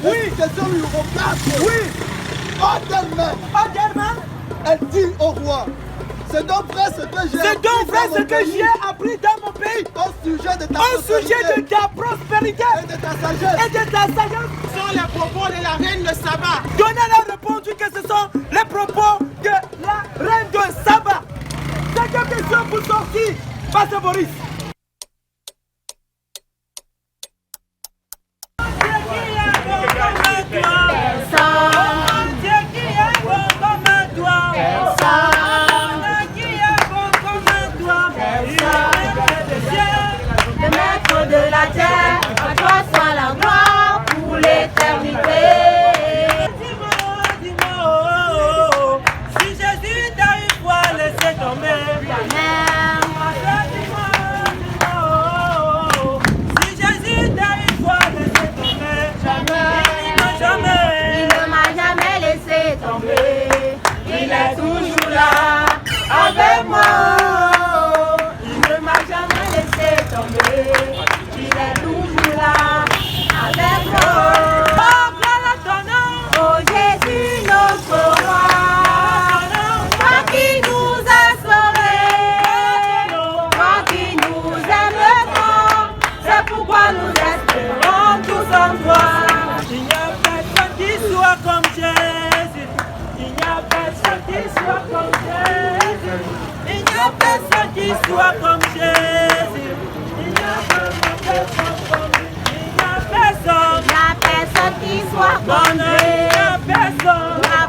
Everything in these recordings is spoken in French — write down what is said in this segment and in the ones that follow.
Question numéro 4. Oui. Odelman. Elle dit au roi. C'est donc vrai ce que j'ai appris dans mon pays. Au sujet de ta prospérité et de ta sagesse. Ce sont les propos de la reine de Saba. Donald a répondu que ce sont les propos de la reine de Saba. C'est une question pour sortir. Pasteur Boris. De la terre, à toi soit la gloire pour l'éternité. Dis-moi, si Jésus t'a une fois laissé tomber, si Jésus t'a une fois laissé tomber, il ne m'a jamais laissé tomber, il est toujours là avec moi. Il ne m'a jamais laissé tomber. Il est toujours là avec moi. Oh Jésus notre roi, toi qui nous as sauvés, toi qui nous aimes tant, c'est pourquoi nous espérons tous en toi. Il n'y a personne qui soit comme Jésus. Il n'y a personne qui soit comme Jésus. Il n'y a personne qui soit comme Jésus. Il n'y a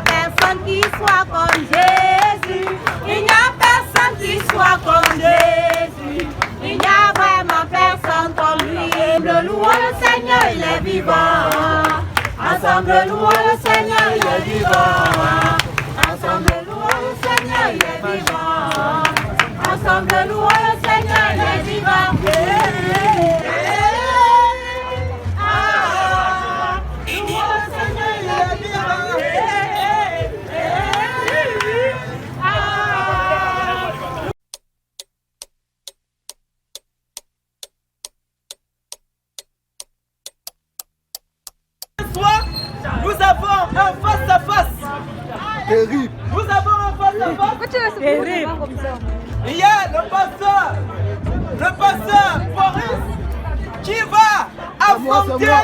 personne qui soit comme Jésus. Il n'y a personne qui soit comme Jésus. Il n'y a vraiment personne comme lui. Ensemble louons le Seigneur, il est vivant. Ensemble louons le Seigneur, il est vivant. Ensemble louons le Seigneur, il est vivant. Ensemble louons le Seigneur, il est vivant. Nous avons un face-à-face. Terrible. Nous avons un face-à-face. Terrible. Il y a le pasteur Boris qui va affronter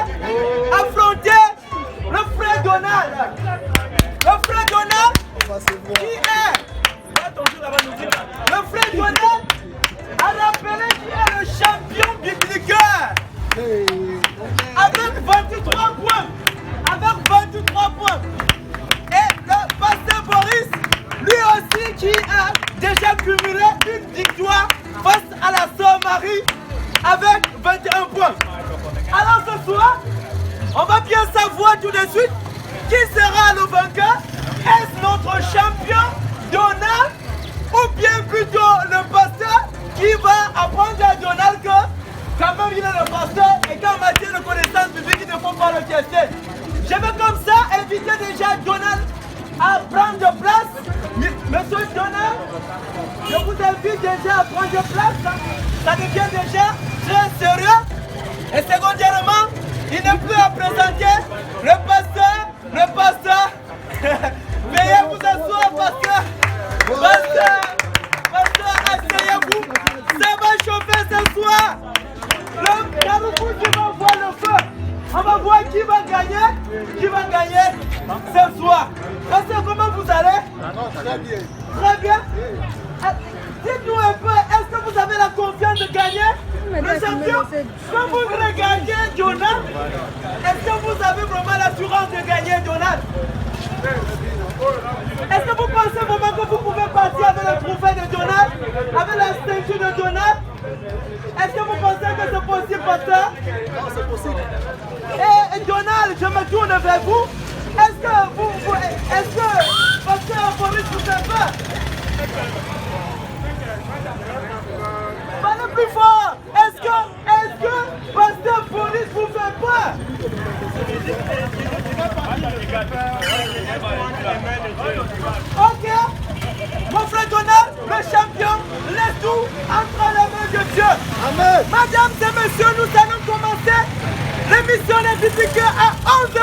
le frère Donald. Le frère Donald qui est... Le frère Donald a rappelé qui est le champion biblique. Avec 23 points. Avec 23 points. Et le pasteur Boris, lui aussi qui a déjà cumulé une victoire face à la sœur Marie avec 21 points. Alors ce soir, on va bien savoir tout de suite qui sera le vainqueur. Est-ce notre champion Donald ou bien plutôt le pasteur qui va apprendre à Donald que quand même il est le pasteur et qu'en matière de connaissance publique il ne faut pas le tester. Je vais comme ça inviter déjà Donald à prendre place. Monsieur Donald, je vous invite déjà à prendre place. Ça devient déjà très sérieux. Et secondairement, il n'est plus à présenter le pasteur. Veuillez vous asseoir, pasteur. Pasteur, asseyez-vous. Ça va chauffer ce soir. Le Carrefour qui va voir le feu. On va voir qui va gagner ce soir. Pasteur, comment vous allez? Très bien. Très bien. Dites-nous un peu, est-ce que vous avez la confiance de gagner le champion? Quand vous voulez gagner Donald, est-ce que vous avez vraiment l'assurance de gagner Donald? Est-ce que vous pensez vraiment que vous pouvez partir avec le trophée de Donald, avec la statue de Donald? Est-ce que vous pensez que c'est possible, pasteur? Non, c'est possible. Et Donald, je me tourne vers vous. Est-ce que pasteur Boris vous fait peur? Parlez plus fort. Est-ce que pasteur Boris vous fait peur? Ok. Mon frère Donald, le champion, laisse tout entre les mains de Dieu. Amen. Mesdames et messieurs, nous allons commencer l'émission biblique à 11h.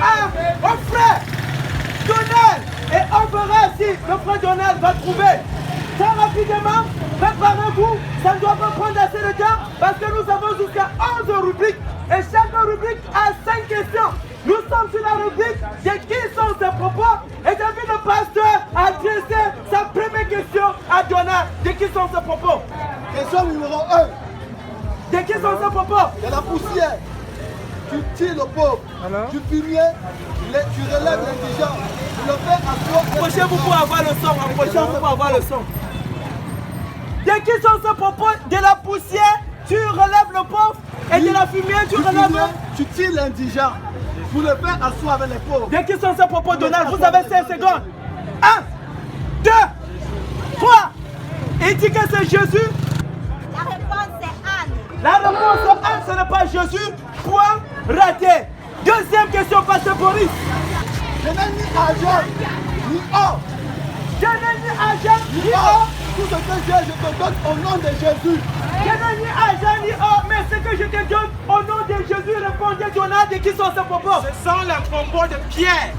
au frère Donald. Et on verra si le frère Donald va trouver. Très rapidement, préparez-vous. Ça ne doit pas prendre assez de temps parce que nous avons jusqu'à 11 rubriques. Et chaque rubrique a 5 questions. Nous sommes sur la rubrique de qui sont ses propos. Et j'ai vu le pasteur adresser sa première question à Donald. De qui sont ses propos? Question numéro 1. De qui sont ses propos? De la poussière. Tu tires le pauvre. Du fumier, tu relèves l'indigent. Tu le fais à toi. Approchez-vous pour avoir le son. Approchez-vous pour avoir le son. De qui sont ces propos? De la poussière, tu relèves le pauvre. Et de la fumée, tu relèves le... Tu tires l'indigent. Pour le faire asseoir avec les pauvres. De qui sont ces propos, Donald? Vous avez 5 secondes. 1, 2, 3. Il dit que c'est Jésus. La réponse est Anne. La réponse est Anne, ce n'est pas Jésus. Point raté. Deuxième question, pasteur Boris. Je n'ai ni argent, ni or. Je n'ai ni argent, ni or. Tout ce que j'ai, je te donne au nom de Jésus. Je n'ai ni argent, ni or. Mais ce que je te donne au nom de Jésus, répondait Donald. Et qui sont ces propos? Ce sont les propos de Pierre.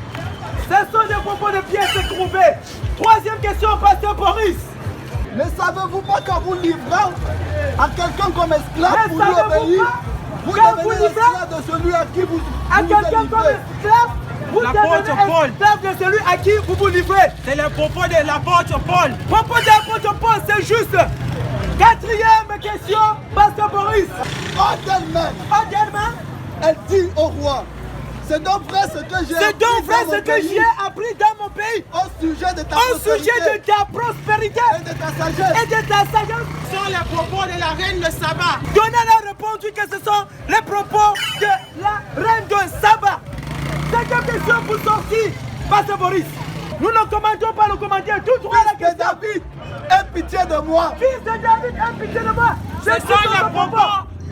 Ce sont des propos de Pierre se trouver. Troisième question, pasteur Boris. Ne savez-vous pas qu'en vous livrant à quelqu'un comme esclave, Mais vous lui savez-vous obéissez? pas Vous quand vous devenez livrez esclave de celui à qui vous À vous quelqu'un êtes comme livré. esclave, vous L'apôtre devenez Paul. esclave de celui à qui vous vous livrez. C'est les propos de l'apôtre Paul. Propos de l'apôtre Paul, c'est juste. Quatrième question, pasteur Boris. Ordellement, elle dit au roi, c'est donc vrai ce que j'ai C'est donc vrai ce que j'ai appris dans mon pays au sujet de ta au prospérité sujet de ta prospérité et de ta sagesse. et de ta sagesse. Ce sont les propos de la reine de Saba. Donald a répondu que ce sont les propos de la reine de Saba. Cinquième question pour sortir, pasteur Boris. Nous ne commandons pas le commentaire, tout droit à la Fils de question. David, aie pitié de moi. Fils de David, aie pitié de moi. Ce sont les propos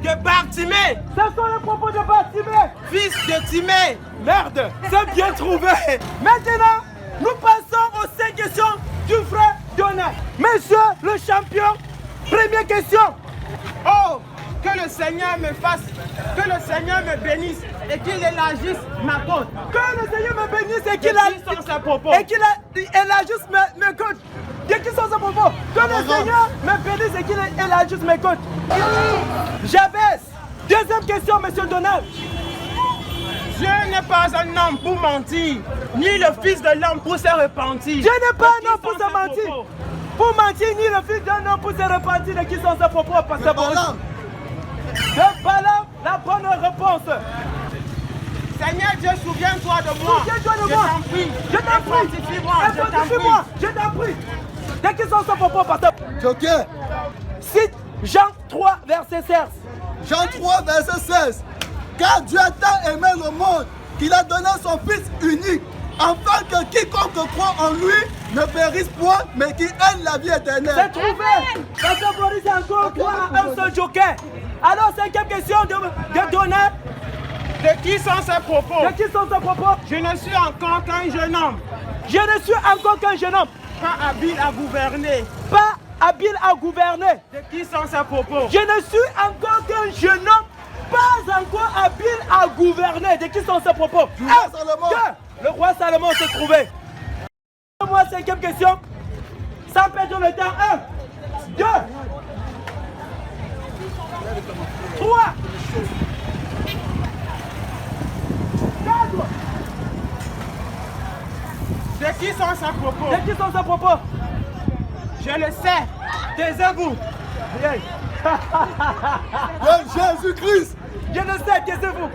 de Bartimée, Ce sont les propos de Bartimée. fils de Timée. Merde, c'est bien trouvé. Maintenant, nous passons aux 5 questions du frère Donald. Monsieur le champion, première question. Oh, que le Seigneur me fasse, que le Seigneur me bénisse et qu'il élargisse ma côte. Que le Seigneur me bénisse et De qui sont ces propos? élargisse mes côtes. De qui sont ces propos? Que le Seigneur me bénisse et qu'il élargisse mes côtes. Jabez. Deuxième question, monsieur Donald. Dieu n'est pas un homme pour mentir, ni le fils de l'homme pour se repentir. Dieu n'est pas De un homme qui pour sont se ces mentir. propos? Pour mentir, ni le fils d'un homme pour se repentir. De qui sont ces propos, pasteur Boris? Balaam, De Balaam, la bonne réponse. Seigneur Dieu, souviens-toi de moi. Souviens-toi de Je moi. t'en prie. Je t'en prie. Fortifie-moi. Je t'en Fortifie-moi. prie. Je t'en prie. De qui sont ces propos, pasteur? Joker, Cite Jean 3, verset 16. Jean 3, verset 16. Car Dieu a tant aimé le monde qu'il a donné son Fils unique, afin que quiconque croit en lui ne périsse point, mais qu'il ait la vie C'est éternelle. trouvé. Pasteur Boris a encore droit à un seul joker. Alors, cinquième question de Donald. De qui sont ces propos? De qui sont ces propos? Je ne suis encore qu'un jeune homme, Je ne suis encore qu'un jeune homme, pas habile à gouverner. pas habile à gouverner. De qui sont ces propos? Je ne suis encore qu'un jeune homme, pas encore habile à gouverner. De qui sont ces propos? Du roi Un, Salomon. deux. Le roi Salomon s'est trouvé. Moi, cinquième question. Sans perdre le temps. 1, 2, 3, 4. De qui sont ces propos? De qui sont ces propos? Je le sais. Taisez-vous. Bien. De Jésus-Christ. Je ne sais, taisez-vous.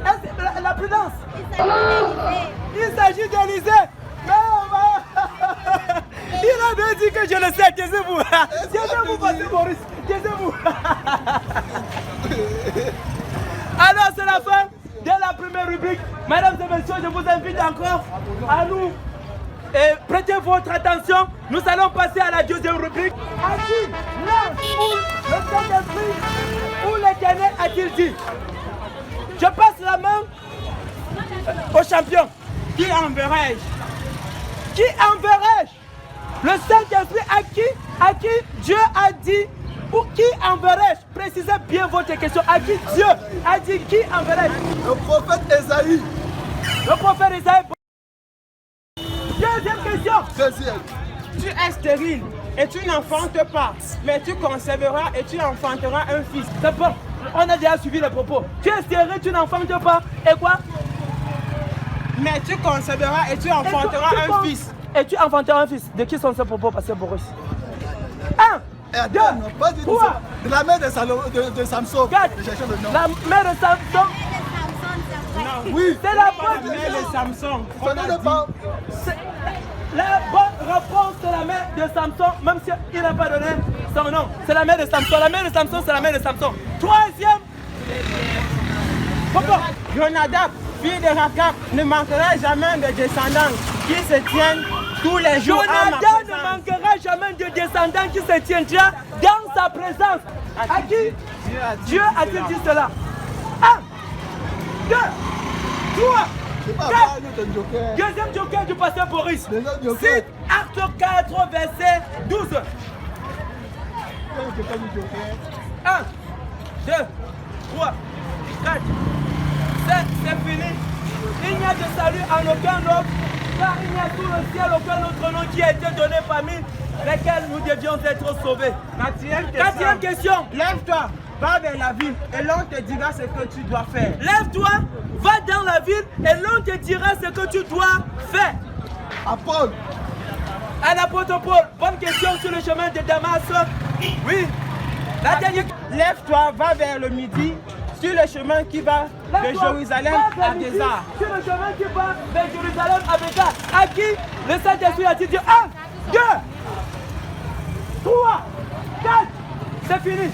Est-ce la prudence? Il s'agit d'Élysée. Mais on va... Il a bien dit que je le sais, taisez-vous. Taisez-vous, pasteur Boris. Taisez-vous. Alors, c'est la fin de la première rubrique. Mesdames et messieurs, je vous invite encore à nous prêter votre attention. Nous allons passer à la deuxième rubrique. A-t-il là où le Saint-Esprit, où l'Éternel a-t-il dit? Je passe la main au champion. Qui enverrai-je? Qui enverrai-je? Le Saint-Esprit à qui Dieu a dit, ou qui enverrai-je? Précisez bien votre question. À qui Dieu a dit qui enverrai-je? Le prophète Ésaïe. Le prophète Isaïe. Deuxième question. Deuxième. Tu es stérile et tu n'enfantes pas, mais tu conserveras et tu enfanteras un fils. C'est bon. On a déjà suivi les propos. Tu es stérile, tu n'enfantes pas. Et quoi? Mais tu conserveras et tu enfanteras un fils. Et tu enfanteras un fils. De qui sont ces propos, pasteur Boris? 1, 2, pas du tout 3. ça. De la mère de Samson. 4. Je cherche le nom. La mère de Samson. Oui. C'est la La bonne mère de Samson. Ça n'est pas. La bonne réponse de la mère de Samson, même s'il n'a pas donné son nom. C'est la mère de Samson. La mère de Samson, c'est la mère de Samson. Troisième. Pourquoi? Jonadab, fille de Rakab, ne manquera jamais de descendants qui se tiennent tous les jours à ma Jonadab ne présence. manquera jamais de descendants qui se tiendra dans sa présence. À qui Dieu a-t-il dit cela? 1, 2, 3, C'est pas 4. mal, nous, ton joker. Deuxième joker du pasteur Boris. Les autres jokers. Cite Acte 4, verset 12. C'est pas du joker. 1, 2, 3, 4. C'est fini. Il n'y a de salut en aucun autre, car il n'y a sous le ciel aucun autre nom qui a été donné parmi lesquels nous devions être sauvés. Quatrième question. Lève-toi, va vers la ville et l'on te dira ce que tu dois faire. Lève-toi, va dans la ville et l'on te dira ce que tu dois faire. À Paul. À l'apôtre Paul, bonne question sur le chemin de Damas. Oui. La dernière. Lève-toi, va vers le midi sur le chemin qui va de Lève-toi, Jérusalem va à vers midi, Gézar. sur le chemin qui va vers Jérusalem à Bézar. À qui le Saint-Esprit a dit 1, 2, 3, 4. C'est fini.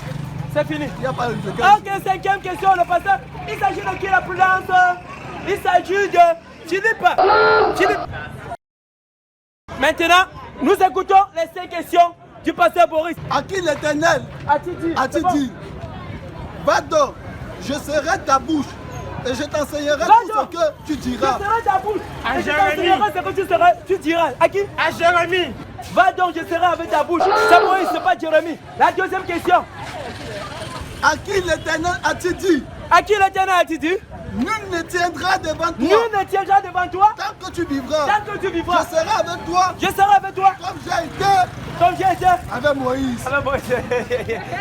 C'est fini. Il n'y a pas de joker. Ok, cinquième question, le pasteur. Il s'agit de qui la prudence? Il s'agit de Philippe. Maintenant, nous écoutons les 5 questions du pasteur Boris. À qui l'Éternel a-t-il dit? Va donc, je serai ta bouche et je t'enseignerai tout ce que tu Je diras. serai ta bouche. À Et je Jérémie. t'enseignerai ce que tu diras. À qui? À Jérémie, Va donc, je serai avec ta bouche. C'est Moïse, c'est pas Jérémie. La deuxième question. À qui l'Éternel a-t-il dit? À qui l'Éternel a-t-il dit? Nul ne tiendra devant toi Nul ne tiendra devant toi tant que tu vivras. tant que tu Je vivras. serai avec toi Je serai avec toi comme j'ai été comme j'ai été avec Moïse. avec Moïse.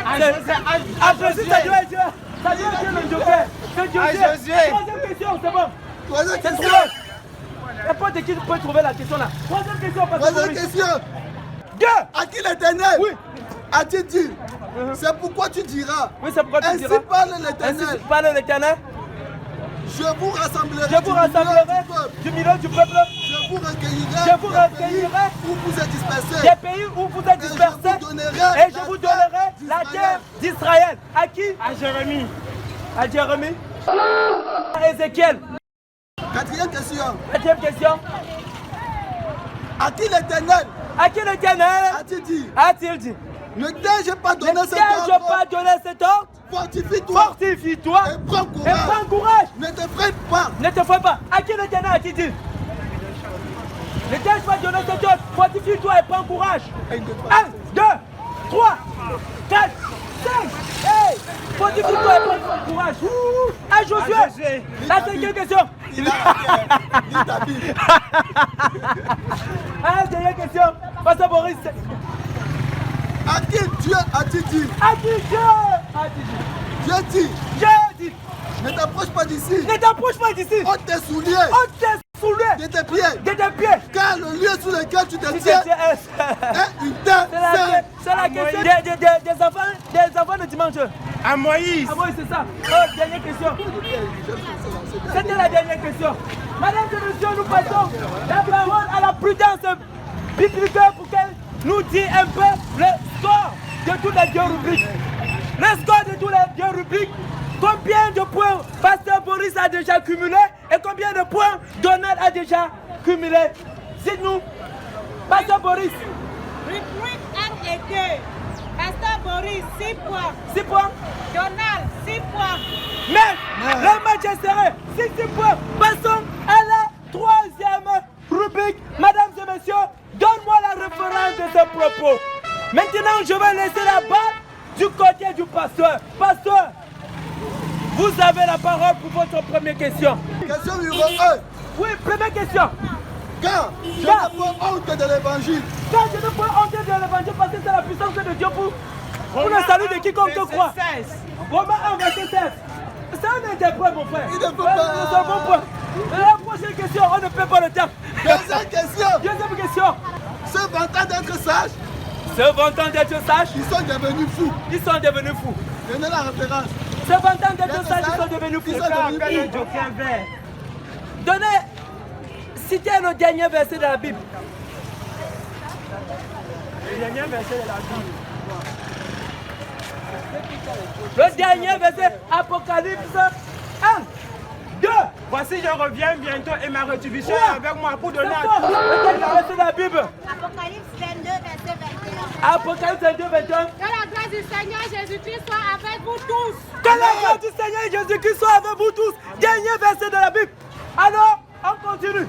à Après, si ça doit être le joker. C'est À Joker. Josué. Troisième question, c'est bon. Troisième C'est question. trouvé. N'importe qui peut trouver la question là. Troisième question, parce Troisième que question. 2. À qui l'Éternel Oui. a-t-il dit? C'est pourquoi tu diras. Oui, c'est pourquoi tu Ainsi diras. parle Ainsi l'Éternel. parle l'Éternel. Je vous rassemblerai Je vous rassemblerai du milieu du peuple, Je vous recueillerai Je vous des pays recueillerai où vous êtes dispersés. des pays où vous êtes dispersés, et je vous donnerai la terre d'Israël. À qui? à Jérémie, À Jérémie. À Ézéchiel. Quatrième question. Quatrième question. À qui l'Éternel À qui l'Éternel a-t-il dit? a-t-il dit? Ne t'ai-je pas Ne donné cet t'ai-je ordre? pas donné cet ordre? Fortifie-toi Fortifie-toi et prends et courage. prends courage. Ne te freine pas. Ne te fais pas. À qui l'Éternel a-t-il dit? Ne t'ai-je pas donné cet ordre? Fortifie-toi et prends courage. 1, 2, 3, 4, 5. Hey! Fortifie-toi et prends courage. À Josué. La cinquième question. Il a dit ta Bible. Ah, dernière question. Pasteur Boris. À qui Dieu a-t-il dit? À qui Dieu a-t-il dit? Dieu dit, J'ai dit. ne t'approche pas d'ici. Ne t'approche pas d'ici. Ôte tes souliers On t'est saoulé de tes pieds. de tes pieds. Car le lieu sur lequel tu te Si tiens tu es- est une terre sainte. C'est la question des enfants de dimanche. à Moïse, Ah oui, c'est ça. Oh, dernière question. C'était la dernière question. Madame et messieurs, nous passons la parole à la prudence biblique pour qu'elle nous dise un peu le score de toutes les deux rubriques. Le score de toutes les deux rubriques. Combien de points Pasteur Boris a déjà cumulé et combien de points Donald a déjà cumulé? Dites-nous. Pasteur Boris. Rubrique 1 et 2. Pasteur Boris, 6 points. 6 points. Donald, 6 points. Mais le match est serré. 6 points. Passons à la troisième rubrique. Mesdames et messieurs, donne-moi la référence de ce propos. Maintenant, je vais laisser la balle du côté du pasteur. Pasteur, vous avez la parole pour votre première question. Question numéro 1. Oui, première question. Quand je n'ai pas honte de l'évangile. Quand je ne peux honte de l'évangile parce que c'est la puissance de Dieu pour le salut de quiconque croit. Romains 1, verset 16. C'est un interprète, mon frère. Il ne peut pas. C'est un bon point. La prochaine question, on ne perd pas le temps. Deuxième question. Deuxième question. Se vantant d'être sages, Se vantant d'être sages, ils sont devenus fous. ils sont devenus fous. Donnez la référence. Se vantant d'être sages, ils sont devenus fous. Ils sont devenus fous. Donnez, citez le dernier verset de la Bible. Le dernier verset de la Bible. Le dernier verset, Apocalypse 1, 2. Voici, je reviens bientôt et ma rétribution Ouais. est avec moi pour donner C'est à fort. Le dernier verset de la Bible. Apocalypse 22, verset 21. Apocalypse 22, 21. Que la grâce du Seigneur Jésus-Christ soit avec vous tous. Que la grâce du Seigneur Jésus-Christ soit avec vous tous. Dernier verset de la Bible. Alors, on continue.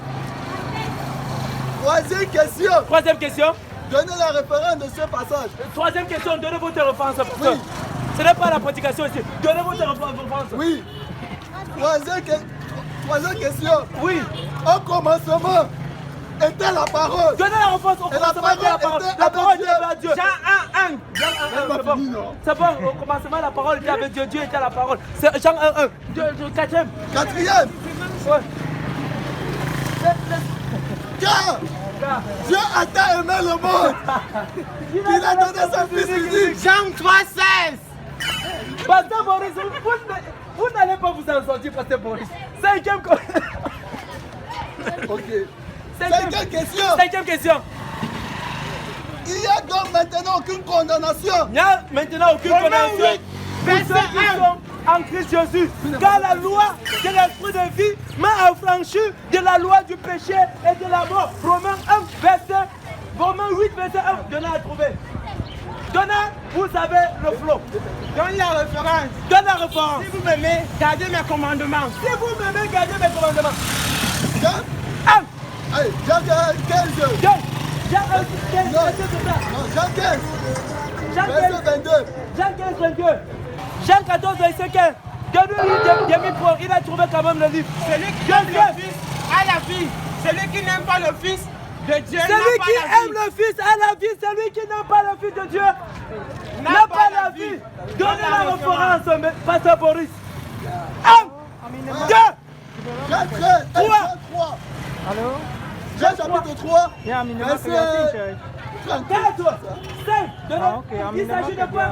Troisième question. Troisième question. Donnez la référence de ce passage. Troisième question, donnez votre référence. Oui. Ce n'est pas la prédication ici. Donnez votre référence. Oui. Troisième question. Oui. Au commencement était la parole. Donnez la réponse au Et la commencement de la parole parole. était La avec parole Dieu. était avec Dieu. Jean 1, 1. C'est pas bon. fini, non? C'est bon, au commencement la parole était avec Dieu. Dieu était la parole. C'est Jean 1, 1. Quatrième. Quatrième. Ouais. Car Dieu a tant aimé le monde qu'il a donné son fils unique. Jean 3, 16. Pasteur Boris, vous n'allez pas vous en sortir, Pasteur Boris. Cinquième Ok. Cinquième question. Cinquième question. Il n'y a donc maintenant aucune condamnation. Il n'y a maintenant aucune Romains condamnation 8, pour verset ceux qui 1. sont en Christ Jésus. Car la loi de l'esprit de vie m'a affranchi de la loi du péché et de la mort. Romains 8, verset 1. Donnez à trouver. Donnez, vous avez le flot. Donne la référence. Donne la référence. Si vous m'aimez, gardez mes commandements. Si vous m'aimez, gardez mes commandements. Jean, 1. allez, Jean 15. Jean 15, Non. verset c'est ça. Non, Jean 15. Jean 15, Verset 22. Jean 15, 22. Jean 14, verset 15. Donne-lui demi-point. Il a trouvé quand même le livre. Celui qui aime le Fils a la vie. Celui qui n'aime pas le Fils de Dieu n'a Celui pas qui la vie. aime le Fils a la vie. Celui qui n'aime pas le Fils de Dieu n'a pas la vie. Donnez la référence, Pasteur Boris. 1, 2, Jean 13. Trois. Jean 3. Jean chapitre 3. Verset 4, 5. Il s'agit de quoi?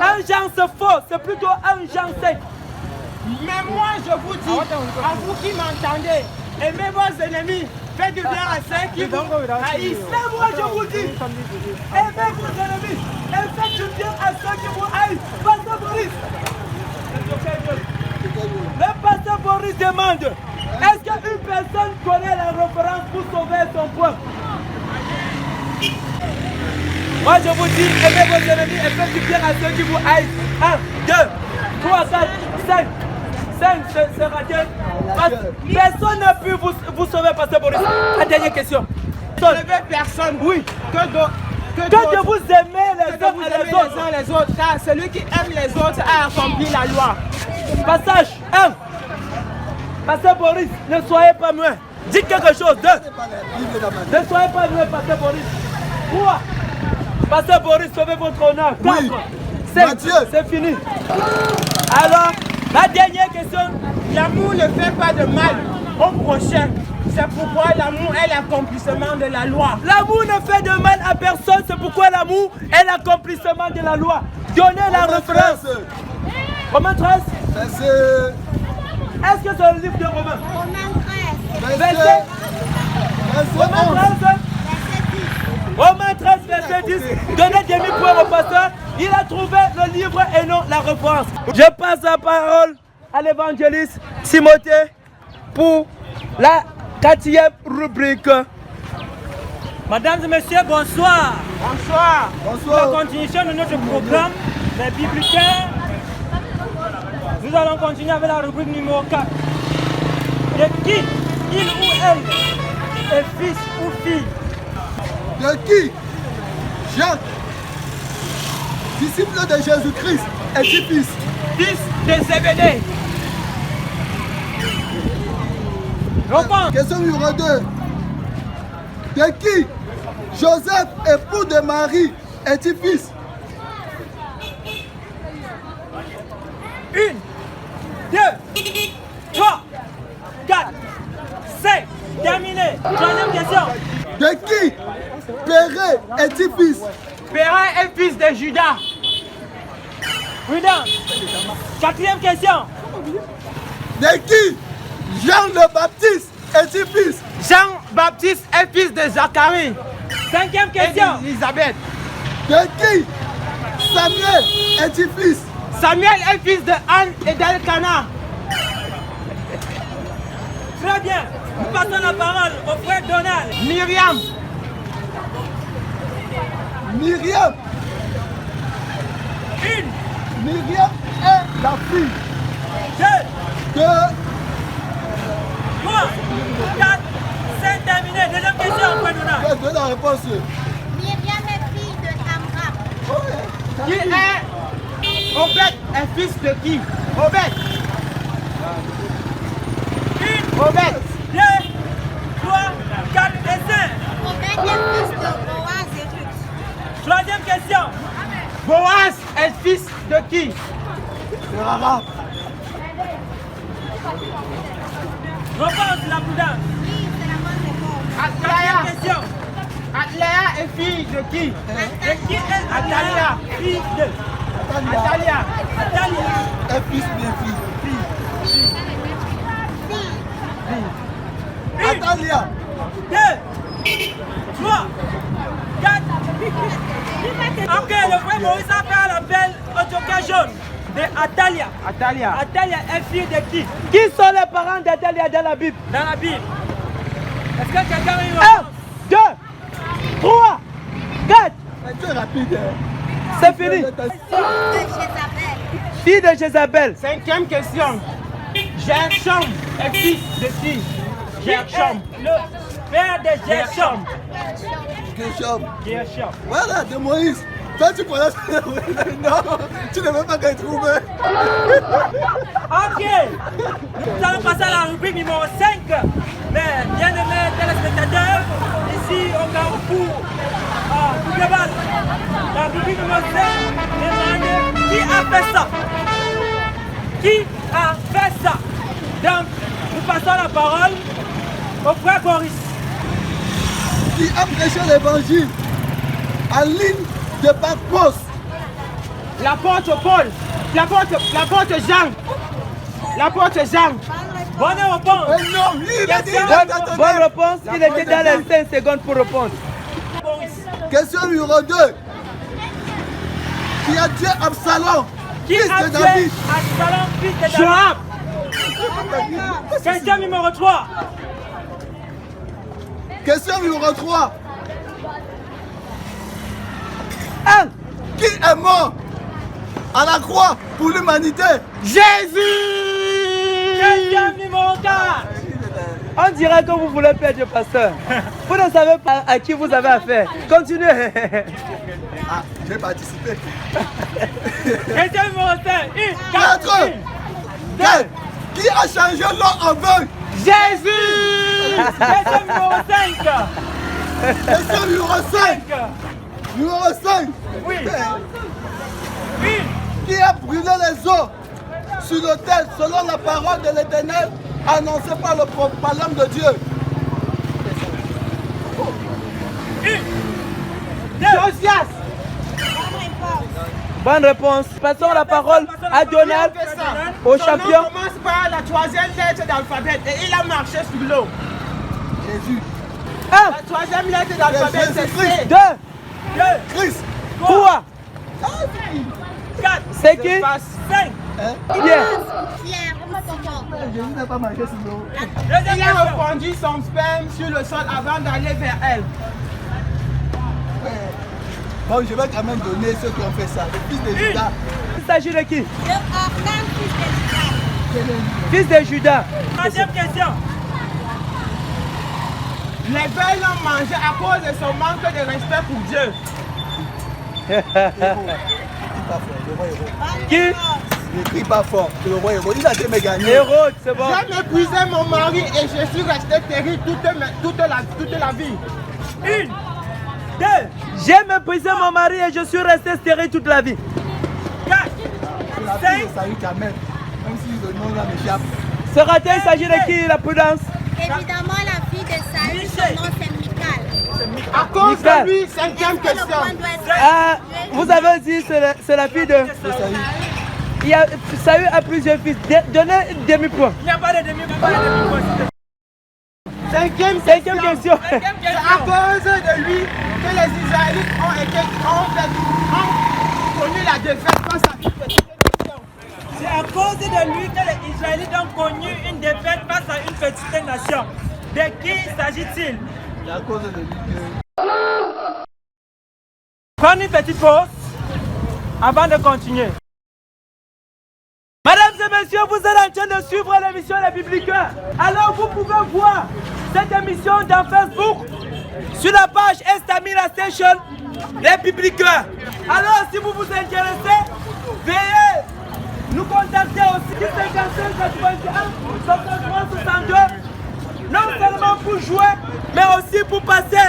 Un Jean, c'est faux. C'est plutôt un Jean 5. Mais moi, je vous dis, à vous qui m'entendez, aimez vos ennemis, faites du bien à ceux qui vous haïssent. Mais moi, je vous dis, aimez vos ennemis et faites du bien à ceux qui vous haïssent. Pasteur Boris. Le pasteur Boris demande, est-ce qu'une personne connaît la référence pour sauver son peuple? Moi, je vous dis, aimez vos ennemis et faites du bien à ceux qui vous haïssent. 1, 2, 3, 4, 5. 5, c'est raté. Personne n'a pu vous sauver, Pasteur Boris. La dernière question. Ne sauvez personne. Oui. Que de vous aimer les que uns vous et aimez les autres. les uns les autres, car celui qui aime les autres a accompli la loi. Passage 1. Pasteur Boris, ne soyez pas muet. Dites quelque chose. 2. Ne soyez pas muet, Pasteur Boris. 3. Pasteur Boris, sauvez votre honneur. 4. Oui. 5. Mathieu. C'est fini. Alors, la dernière question. L'amour ne fait pas de mal au prochain. C'est pourquoi l'amour est l'accomplissement de la loi. L'amour ne fait de mal à personne. C'est pourquoi l'amour est l'accomplissement de la loi. Donnez la référence. Romains 13. Verset. Est-ce que c'est le livre de Romains? Romains 13, Verset. Romains 13. Romains 13, verset 10. Donnez demi-point au pasteur. Il a trouvé le livre et non la référence. Je passe la parole à l'évangéliste Timothée pour la 4e rubrique. Mesdames et messieurs, bonsoir. Bonsoir. Bonsoir. La continuation de notre programme, les biblicaires. Nous allons continuer avec la rubrique numéro 4. De qui il ou elle est fils ou fille? De qui Jacques, disciple de Jésus-Christ, est-il fils? Fils de Zébédée. Réponse. Question numéro 2. De qui Joseph, époux de Marie, est-il fils? 1, 2, 3, 4, 5. Terminé. Troisième question. De qui Péré est-il fils? Périn est fils de Judas. Prudence. Quatrième question. De qui Jean le Baptiste est-il fils? Jean-Baptiste est fils de Zacharie. Cinquième Et question. d'Élisabeth. De qui Samuel est-il fils? Samuel est fils de Anne et d'Elkana. Très bien. Nous passons la parole au frère Donald. Myriam. Myriam. 1, Myriam est la fille 2, de 3, 4, 5. Terminé. Deuxième question, frère Donald. Je donne la réponse. Myriam est fille de Amram. Qui est Obed est fils de qui? Obed. 1, Obed. 2, 3, 4 et 5. Obed est fils de Boaz et Ruth. Troisième question. Boaz est fils de qui? C'est Rara. Réponse, la prudence. Oui, c'est la bonne réponse. Quatrième Atlaya. question. Atlaya est fille de qui? Et qui est Atalia? Fille de Atalia. Atalia. Un fils bien fille. Atalia. 2, 3, 4. Ok, le frère Maurice a fait l'appel au joker jaune de Atalia. Atalia. Atalia est fille de qui Qui sont les parents d'Atalia dans la Bible? dans la Bible? Est-ce que quelqu'un a une 1, réponse? 2, 3, 4. Tu es rapide. C'est fini. De Jézabel. Fille de Jézabel. Cinquième question. Gershom est fils de qui? Qui est Gershom. le père de Gershom? Gershom. Gershom. Voilà, de Moïse. Toi, tu prononces. Non, tu ne veux pas qu'elle trouve. Ok, nous allons passer à la rubrique numéro 5. Mais bien aimés téléspectateurs, ici au Carrefour global, la rubrique numéro 5 demande qui a fait ça? Qui a fait ça? Donc, nous passons la parole au frère Boris. Qui a prêché l'évangile en ligne de Patmos. L'apôtre Paul. L'apôtre Jean. L'apôtre Jean. Bonne réponse. Non, lui, il a dit. Bonne réponse. Il était dans les 5 secondes pour répondre. Boris. Question numéro 2. Qui a tué Absalom, Qui fils a de tué David? Absalom, fils de David? Joab. Question numéro 3. Question numéro 3. 1. Qui est mort à la croix pour l'humanité? Jésus. Question numéro 4. On dirait que vous voulez perdre le pasteur. Vous ne savez pas à qui vous avez affaire. Continuez. Ah, j'ai participé. Question numéro 5. 4. 4. Qui a changé l'eau en vin? Jésus. Question numéro 5. Question numéro 5. Numéro 5. Oui. Qui a brûlé les eaux sur l'autel selon la parole de l'Éternel annoncée par l'homme de Dieu? Josias. Bonne réponse. Passons la parole à Donald, au champion. On commence par la troisième lettre d'alphabet et il a marché sur l'eau. Jésus. 1, La troisième lettre d'alphabet c'est C. 2, 2, Christ. 3. 4, C'est qui? 5. Bien. Pierre ou Simon. Jésus n'a pas marché sur l'eau. Deuxième Il a question. répandu son sperme sur le sol avant d'aller vers elle. Bon, je vais quand même donner ceux qui ont fait ça. Le fils de Judas. Il s'agit de qui? De Ornan, fils de Judas. Fils de Judas. Troisième question. Les bœufs l'ont mangé à cause de son manque de respect pour Dieu. Bonne Qui? réponse. Ne crie pas fort. C'est le roi Héros. Il a jamais gagné. Héros, c'est bon. J'ai épuisé mon mari et je suis resté terrible toute la vie. 1, 2. J'ai méprisé mon mari et je suis resté stérile toute la vie. 4, C'est la fille de Saïd Kamel. Même si le nom là m'échappe. Ce raté, il s'agit de qui, la prudence? Évidemment, la fille de Saïd, son nom c'est Mikal. À cause Nickel. de lui, 5e question. Ah, vous avez dit c'est la fille de... Saïd a plusieurs fils. Donnez un demi-point. Il n'y a pas de demi-point. 5e question. C'est à cause de lui que les Israélites ont connu la défaite face à toute petite nation. C'est à cause de lui que les Israélites ont connu une défaite face à une petite nation. De qui s'agit-il? C'est à cause de lui que... Prenez une petite pause avant de continuer. Mesdames et messieurs, vous êtes en train de suivre l'émission Les Bibliqueurs. Alors vous pouvez voir cette émission dans Facebook, sur la page Estamina Station, Les Bibliqueurs. Alors si vous vous intéressez, veuillez nous contacter aussi 55 81 63 62. Non seulement pour jouer, mais aussi pour passer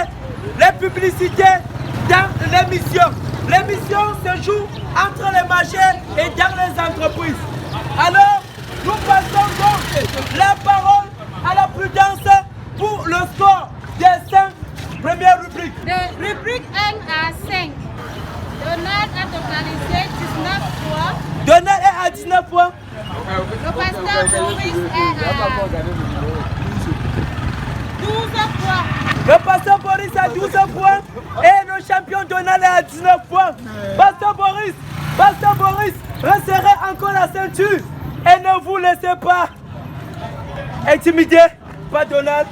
les publicités dans l'émission. L'émission se joue entre les marchés et dans les entreprises. Alors, nous passons donc la parole à la prudence pour le score des 5 premières rubriques. De rubrique 1 à 5, Donald a totalisé 19 fois. Donald est à 19 points. Le pasteur Boris est à 12 fois. Le pasteur Boris a 12 points et le champion Donald est à 19 points. Pasteur Boris, resserrez encore la ceinture et ne vous laissez pas intimider par Donald.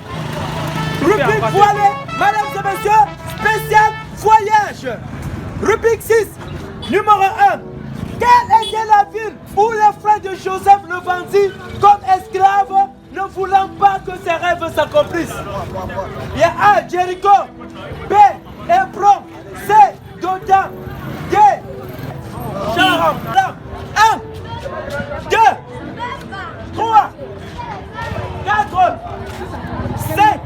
Rubrique voilée, mesdames et messieurs, spécial voyage. Rubrique 6, numéro 1. Quelle était la ville où les frères de Joseph le vendit comme esclave, ne voulant pas que ses rêves s'accomplissent? Il y a A, Jéricho, B, Hébron, C, Dothan, D, Sharam. 1, 2, 3, 4, 5.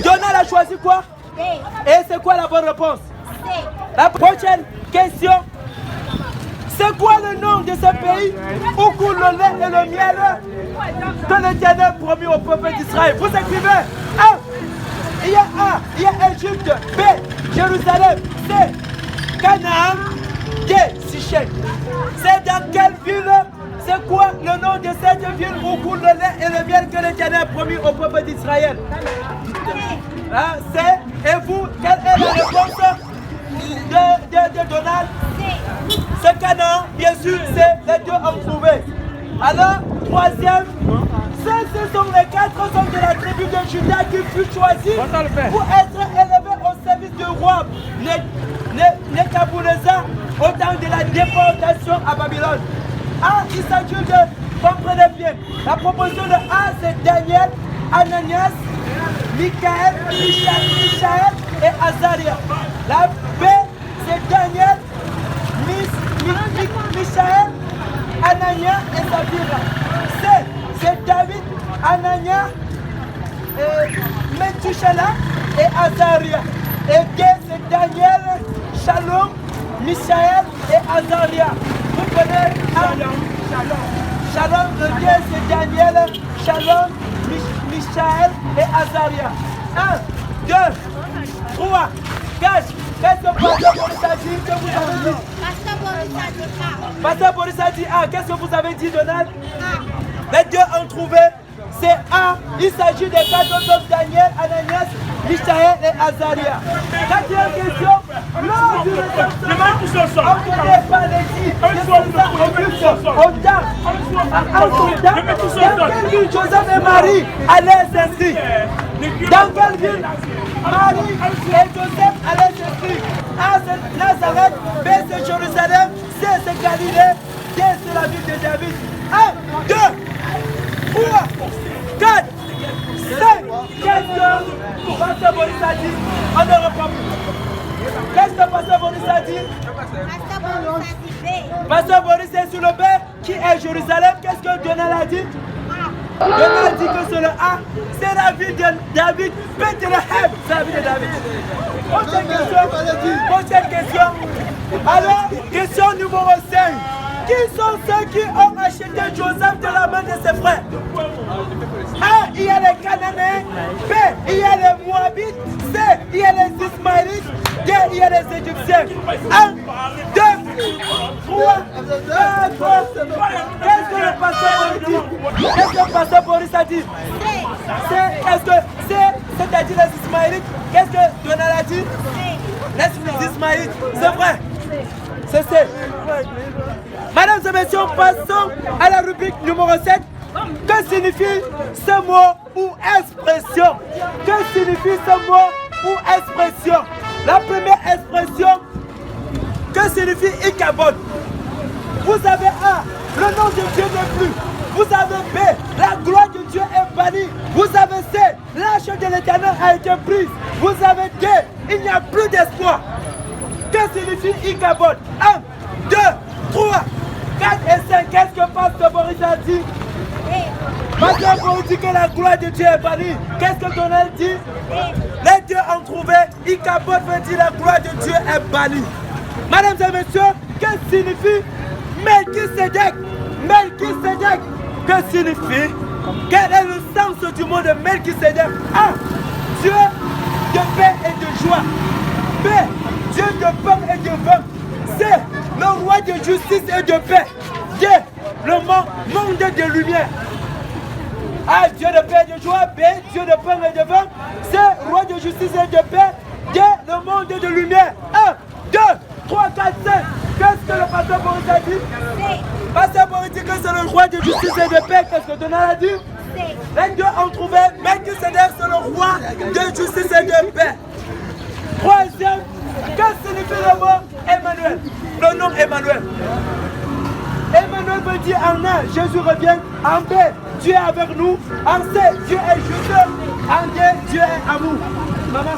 Donald a choisi quoi? Et c'est quoi la bonne réponse? La prochaine question. C'est quoi le nom de ce pays où coule le lait et le miel que l'Éternel promis au peuple d'Israël? Vous écrivez 1. Il y a A, il y a Égypte. B, Jérusalem. C, Canaan. D, Sichem. C'est dans quelle ville? C'est quoi le nom de cette ville où coule le lait et le miel que l'Éternel a promis au peuple d'Israël? C'est, et vous, quelle est la réponse de Donald? C'est Canaan, bien sûr, c'est les deux ont trouvé. Alors, troisième, ce sont les 4 hommes de la tribu de Juda qui furent choisis pour être élevés au service du roi Nebuchadnezzar au temps de la déportation à Babylone. A, il s'agit de, comprenez bien, la proposition de A, c'est Daniel, Ananias, Michaël, Michaël et Azaria. La B, c'est Daniel, Michaël, Anania et Sapphira. C, c'est David, Anania, Methushala et Azaria. Et D, c'est Daniel, Shalom, Michaël et Azaria. Vous connaissez Shalom, le D, c'est Daniel, Shalom, Michaël et Azaria. 1, 2, 3, 4. Qu'est-ce que Pasteur Boris a dit que vous avez dit? Pasteur Boris a dit A. Pasteur Boris a dit A. Qu'est-ce que vous avez dit, Donald? A. Les deux ont trouvé. C'est A. Il s'agit des 4 hommes Daniel, Ananias, Michaël et Azaria. 4e question. Lors du réception, on ne connaît pas les titres. Dans quelle ville Joseph et Marie allaient s'inscrire? Dans quelle ville Marie et Joseph allaient s'inscrire? A, c'est Nazareth. B, c'est Jérusalem. C, c'est Galilée. D, c'est la ville de David. 1, 2, 3, 4, 5 questions. Pasteur Boris a dit, on ne reprend plus. Qu'est-ce que Pasteur Boris a dit? Pasteur Boris est sur le B. Qui est Jérusalem? Qu'est-ce que Donald a dit? Donald a dit que c'est le A. C'est la ville de David. Bethléem, c'est la ville de David. Prochaine question. Alors, question numéro 5. Qui sont ceux qui ont acheté Joseph de la main de ses frères? A, il y a les Cananéens. B, il y a les Moabites. C, il y a les Ismaélites. D, il y a les Égyptiens. 1, 2, 3, 4. Qu'est-ce que le pasteur Boris dit? Qu'est-ce que le pasteur Boris a dit? Est-ce que c'est-à-dire les Ismaélites? Qu'est-ce que Donald a dit? Les Ismaélites. C'est vrai. C'est. Mesdames et messieurs, passons à la rubrique numéro 7. Que signifie ce mot ou expression? Que signifie ce mot ou expression? La première expression, que signifie Ichabod? Vous avez A, le nom de Dieu n'est plus. Vous avez B, la gloire de Dieu est bannie. Vous avez C, l'arche de l'Éternel a été prise. Vous avez D, il n'y a plus d'espoir. Que signifie Ichabod? 1, 2, 3, 4 et 5. Qu'est-ce que Pasteur Boris a dit? Pasteur Boris dit que la gloire de Dieu est bannie. Qu'est-ce que Donald dit? Les deux ont trouvé. Ichabod veut dire la gloire de Dieu est bannie. Mesdames et messieurs, que signifie Melchisédek? Melchisédek, que signifie? Quel est le sens du mot de Melchisédek? A, Dieu de paix et de joie. B, Dieu de paix et de vin. C, le roi de justice et de paix. D, le monde de lumière. A, Dieu de paix et de joie. B, Dieu de paix et de vin. C, roi de justice et de paix. D, le monde de lumière. 1, 2, 3, 4, 5. Qu'est-ce que le pasteur Boris a dit? Pasteur Boris dit que c'est le roi de justice et de paix. Qu'est-ce que Donald a dit? Les deux ont trouvé. Melchisédek, c'est le roi de justice et de paix. Troisième, que signifie le mot Emmanuel? Le nom Emmanuel. Emmanuel veut dire en A, Jésus revient. En B, Dieu est avec nous. En C, Dieu est juste. En D, Dieu est amour. Maman,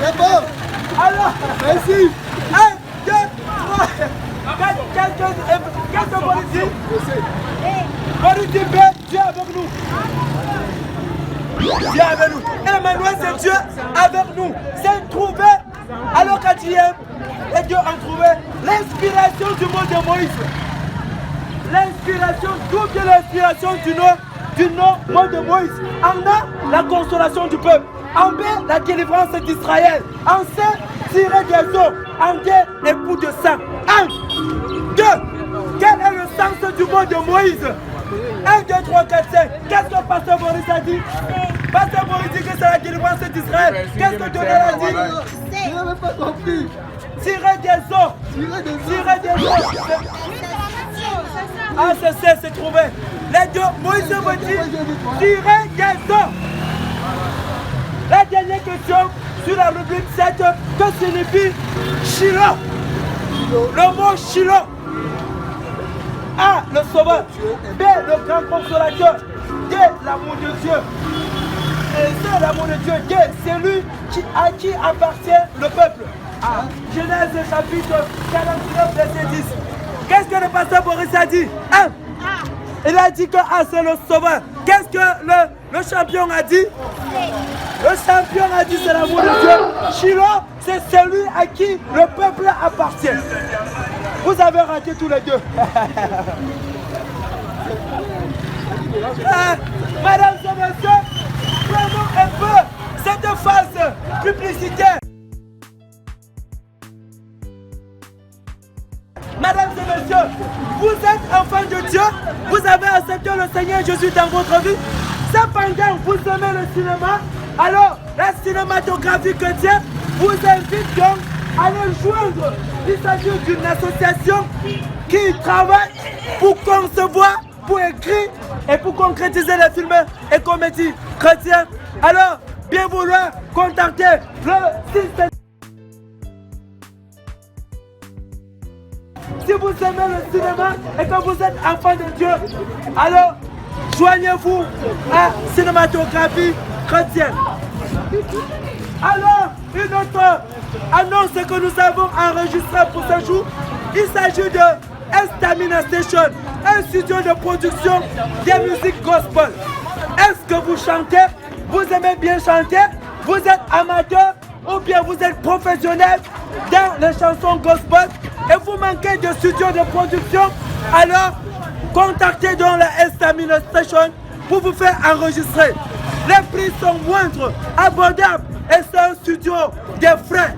C'est bon. alors, Merci. 1, 2, 3, 4, qu'est-ce que Boris dit? Boris dit B, Dieu est avec nous. Dieu avec nous. Emmanuel, c'est Dieu avec nous. C'est trouvé. Alors quatrième, les dieux ont trouvé l'inspiration du mot de Moïse. L'inspiration, d'où vient l'inspiration du nom mot de Moïse? En A, la consolation du peuple. En B, la délivrance d'Israël. En C, tirer des eaux. En D, époux de sang. 1, 2, quel est le sens du mot de Moïse? 1, 2, 3, 4, 5. Qu'est-ce que Pasteur Boris a dit? Pasteur Boris dit que c'est la délivrance d'Israël. Qu'est-ce que Donald a dit? Je n'avais pas compris. Tirer des eaux. Tirer des eaux. Ah, c'est trouvé. Les deux, Moïse veut dire tirer des eaux. La dernière question sur la rubrique 7, que signifie Shiloh? Le mot Shiloh. A, le sauveur. B, le grand consolateur. D, l'amour de Dieu. Et C, l'amour de Dieu. D, c'est lui à qui appartient le peuple. Genèse chapitre 49, verset 10. Qu'est-ce que le pasteur Boris a dit? 1. Il a dit que c'est le sauveur. Qu'est-ce que le champion a dit? Le champion a dit c'est l'amour de Dieu. Shiloh, c'est celui à qui le peuple appartient. Vous avez raté tous les deux. Mesdames et messieurs, prenons un peu cette phase publicitaire. Mesdames et messieurs, vous êtes enfants de Dieu, vous avez accepté le Seigneur Jésus dans votre vie. Cependant, vous aimez le cinéma, alors la cinématographie chrétienne vous invite donc à le joindre. Il s'agit d'une association qui travaille pour concevoir, pour écrire et pour concrétiser les films et comédies chrétiens. Alors, bien vouloir contacter le système. Si vous aimez le cinéma et que vous êtes enfant de Dieu, alors joignez-vous à Cinématographie Chrétienne. Alors, une autre annonce que nous avons enregistrée pour ce jour. Il s'agit de Estamina Station, un studio de production de musique gospel. Est-ce que vous chantez? Vous aimez bien chanter? Vous êtes amateur ou bien vous êtes professionnel dans les chansons gospel et vous manquez de studio de production? Alors, contactez donc la Estamina Station pour vous faire enregistrer. Les prix sont moindres, abordables et c'est un studio des frais.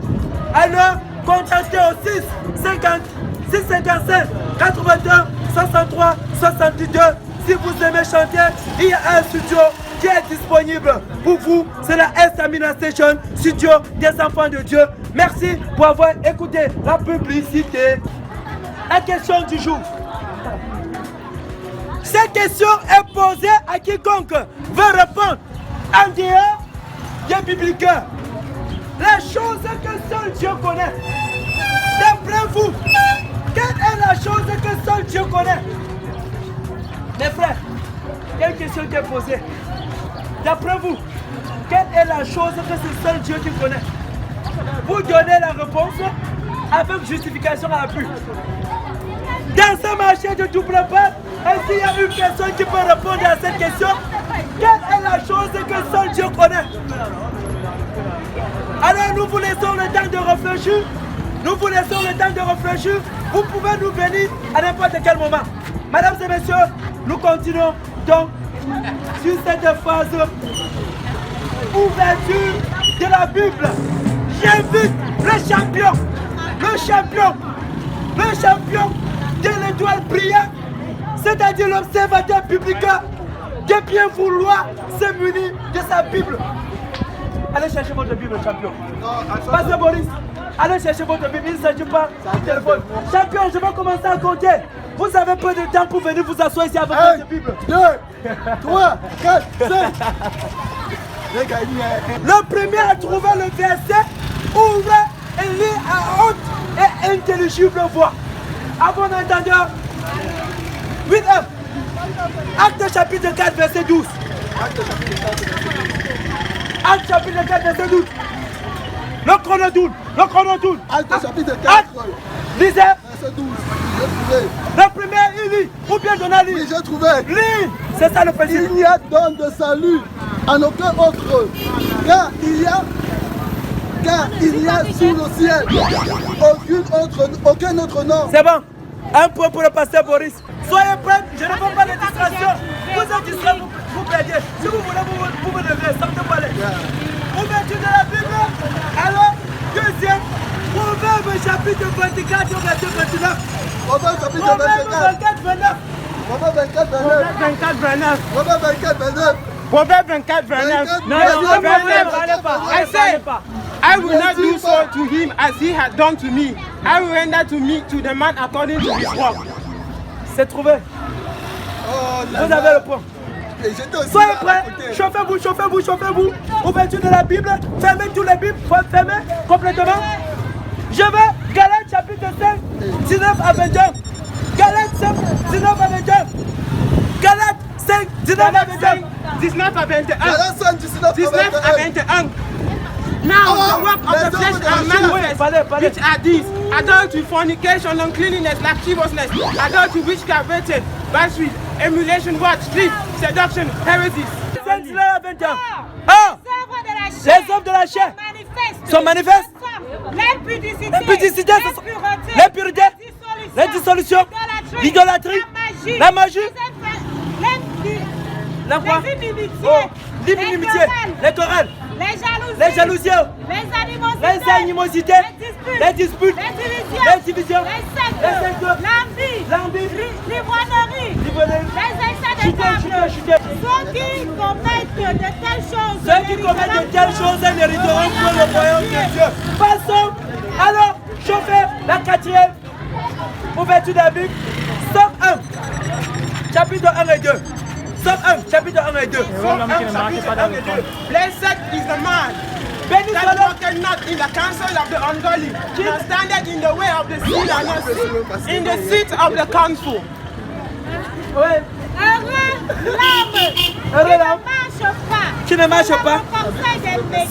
Alors, contactez au 655 82 63 62. Si vous aimez chanter, il y a un studio qui est disponible pour vous. C'est la Estamina Station, studio des enfants de Dieu. Merci pour avoir écouté la publicité. La question du jour. Cette question est posée à quiconque veut répondre en dehors des bibliques. La chose que seul Dieu connaît. D'après vous, quelle est la chose que seul Dieu connaît? Mes frères, quelle question qui est posée? D'après vous, quelle est la chose que c'est seul Dieu qui connaît? Vous donnez la réponse avec justification à l'appui. Dans ce marché de double part, est-ce qu'il y a une personne qui peut répondre à cette question? Quelle est la chose que seul Dieu connaît? Alors nous vous laissons le temps de réfléchir. Nous vous laissons le temps de réfléchir. Vous pouvez nous venir à n'importe quel moment. Mesdames et messieurs, nous continuons donc sur cette phase ouverture de la Bible. J'invite le champion de l'étoile brillante, c'est-à-dire l'observateur biblique, de bien vouloir se munir de sa Bible. Allez chercher votre Bible, champion. Pasteur Boris, allez chercher votre Bible, il ne s'agit pas du téléphone. Champion, je vais commencer à compter. Vous avez peu de temps pour venir vous asseoir ici avec votre Bible. 2, 3, 4, 5. Le premier à trouver le verset, ouvre et lit à haute et intelligible voix. À bon entendeur, 8 heures. Acte chapitre 4, verset 12. Acte chapitre 4, verset 12. Le chrono tourne. Acte chapitre 4, lisez. verset 12. J'ai trouvé. Le premier, il lit. Ou bien donner à lire. Oui, j'ai trouvé. Lis. C'est ça le principe. Il n'y a don de salut en aucun autre. Car il y a sous le ciel aucun autre nom. C'est bon. Un point pour le pasteur Boris. Soyez prêts, je ne veux pas de distraction. Vous êtes distraits, vous perdez. Si vous voulez, vous me levez, ça me parler. Ouverture de la Bible. Alors, deuxième, Proverbe chapitre 24, verset 29. Proverbe chapitre Proverbe 24, 24, 29. Proverbe 24, 29. 24, 29. Proverbe 24, 29. Proverbe 24, 29. Non, parlez pas. I said, I will not do so to him as he had done to me. I will render to the man according to his work. C'est trouvé. Vous avez le point. Soyez prêts, chauffez-vous. Ouverture de la Bible, fermez tous les Bibles, fermez complètement. Je vais, Galates chapitre 5, 19 à 21. Galates 5, 19 à 21. Galates 5, 19 à 21. 19 à 21. Galates 5, 19 à 21. Now the work of the flesh are manifest, which are these: adultery, fornication, uncleanness, lasciviousness, adultery, witchcraft, hatred, blasphemy, emulation, what, strife, seduction, heresies. Les œuvres de la chair sont manifestes. L'impudicité, l'impureté, la dissolution, l'idolâtrie, la magie, l'inimitié, les querelles, les jalousies, les animosités, les disputes, les divisions, les sectes, l'envie, l'ivrognerie, les excès de ceux qui commettent de telles choses mériteront pour le royaume de Dieu. Passons alors chauffer la quatrième ouverture de la Bible. Somme 1, chapitre 1 et 2. Somme 1, chapitre 1 et 2. Blessed is the man that walketh not in the counsel of the ungodly, nor standeth in the way of the sinners, in the seat of the council. Heureux l'homme qui ne marche pas qui ne marche pas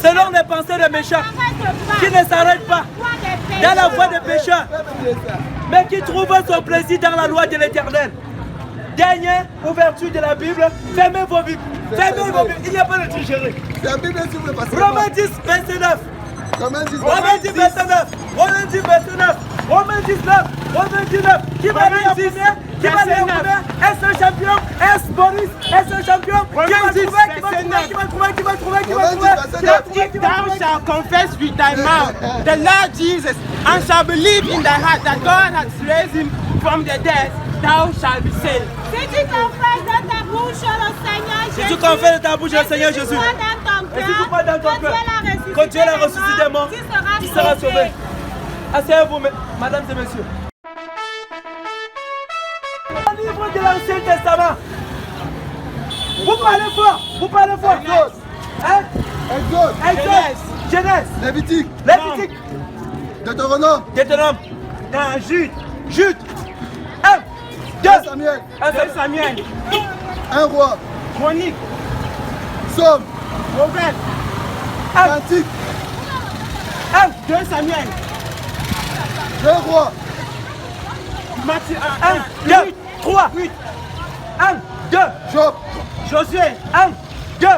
selon les pensées des méchants, qui ne s'arrête pas dans la voie des pécheurs, mais qui trouve son plaisir dans la loi de l'Éternel. Dernière ouverture de la Bible, fermez vos Bibles. Fermez vos Bibles, il n'y a pas de tricherie. La Bible, si vous voulez passer. Romains 10, verset 9. Romains 10, Romains 10, verset 9. Romains 10, verset 9. Romains 19. Romains 19. Qui va aller en première? Qui va aller en première? Est-ce un champion? Est-ce Boris? Est-ce un champion? Qui va trouver? Qui va trouver? If thou shalt confess with thy mouth the Lord Jesus and shall believe in thy heart that God has raised him from the dead, thou shalt be saved. Si tu confesses de ta bouche le Seigneur Jésus, Si tu confesses de ta bouche le Seigneur Jésus, et si tu crois dans ton cœur quand Dieu l'a ressuscité des morts, tu seras sauvé. Asseyez-vous, mesdames et messieurs. Le livre de l'Ancien Testament. Vous parlez fort. Hein? Exode, Genèse, Lévitique, Deutéronome, Jude, 1, 2 Samuel, 2 Samuel, 1 roi, Chronique, Somme, Proverbe, Cantique, 2 Samuel, 2 rois, Matthieu, 1, 2, 3, 1, 2, Job, Josué, 1, 2,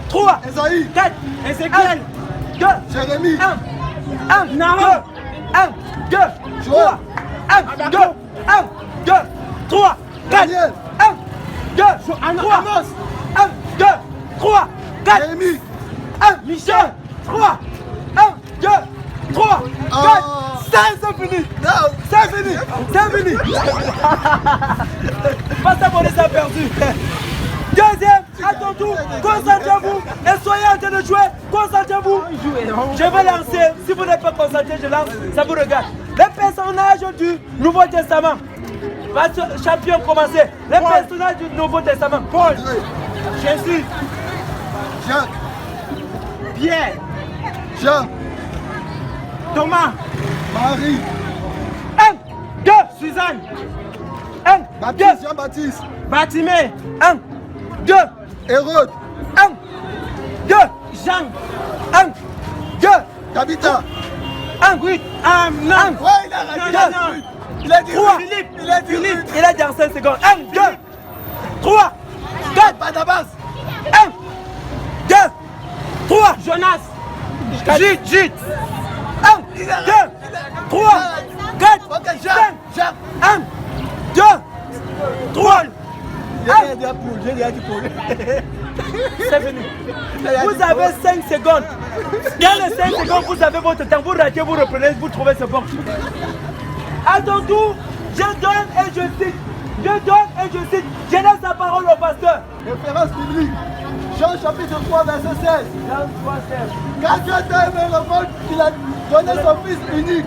3, Esaïe, 4, Ézéchiel, 2, Jérémie, 1, 2, 1, 2, 3, 1, 2, 1, 2, 3, 4, Daniel, 1, 2, 3, 1, 2, 3, 4, Jérémie, 1, Michel, 3, 1, 2, 3, 4, 5, c'est fini. C'est fini. Pasteur Boris a perdu. Deuxième, à ton tour, concentrez-vous et soyez en train de jouer. Concentrez-vous. Je vais lancer. Si vous n'êtes pas concentré, je lance. Ça vous regarde. Les personnages du Nouveau Testament. Champion commencé. Les personnages du Nouveau Testament. Paul, Jésus, Jacques, Pierre, Jean, Thomas, Marie, 1, 2, Suzanne, 1, 2, Baptiste, Jean-Baptiste, Bartimée, 1, 2, Hérode, 1, 2, Jean, 1, 2, Tabitha. 1, 8, 1, non, Ouais, il a raté. Il a dit 3, Philippe, il a dit Philippe, il a dit en 5 secondes. 1, 2, 3, 4, Barnabas, 1, 2, 3, Jonas, Jude, 1, 2, 3, 4, Ok, 5, Jacques. 1, 2, 3, J'ai dit pour lui. c'est fini. Vous avez 5 secondes. Dans les 5 secondes, vous avez votre temps. Vous ratez, vous reprenez, vous trouvez ce bon. À ton tour, je donne et je cite. Je laisse la parole au pasteur. Référence biblique. Jean chapitre 3, verset 16. Car Dieu a aimé le monde qu'il a donné son Fils unique,